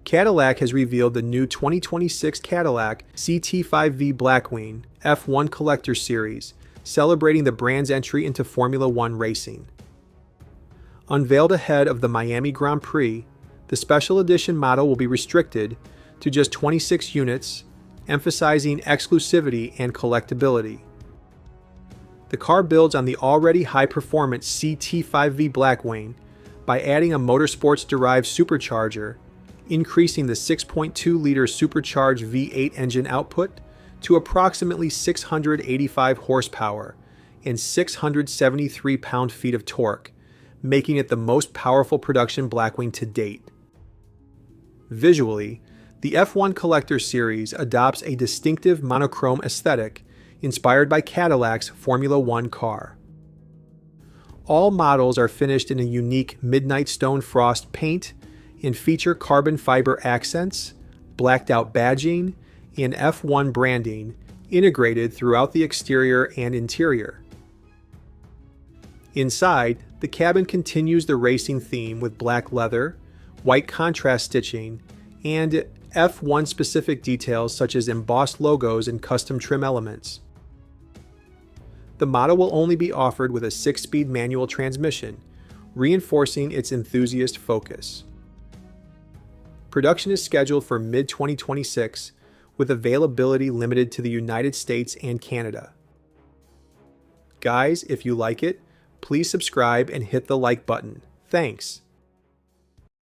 Cadillac has revealed the new 2026 Cadillac CT5-V Blackwing F1 Collector Series, celebrating the brand's entry into Formula One racing. Unveiled ahead of the Miami Grand Prix, the special edition model will be restricted to just 26 units, emphasizing exclusivity and collectability. The car builds on the already high-performance CT5-V Blackwing by adding a motorsports-derived supercharger, increasing the 6.2-liter supercharged V8 engine output to approximately 685 horsepower and 673 pound-feet of torque, making it the most powerful production Blackwing to date. Visually, the F1 Collector Series adopts a distinctive monochrome aesthetic inspired by Cadillac's Formula One car. All models are finished in a unique midnight stone frost paint and feature carbon fiber accents, blacked-out badging, and F1 branding integrated throughout the exterior and interior. Inside, the cabin continues the racing theme with black leather, white contrast stitching, and F1-specific details such as embossed logos and custom trim elements. The model will only be offered with a 6-speed manual transmission, reinforcing its enthusiast focus. Production is scheduled for mid-2026, with availability limited to the United States and Canada. Guys, if you like it, please subscribe and hit the like button. Thanks.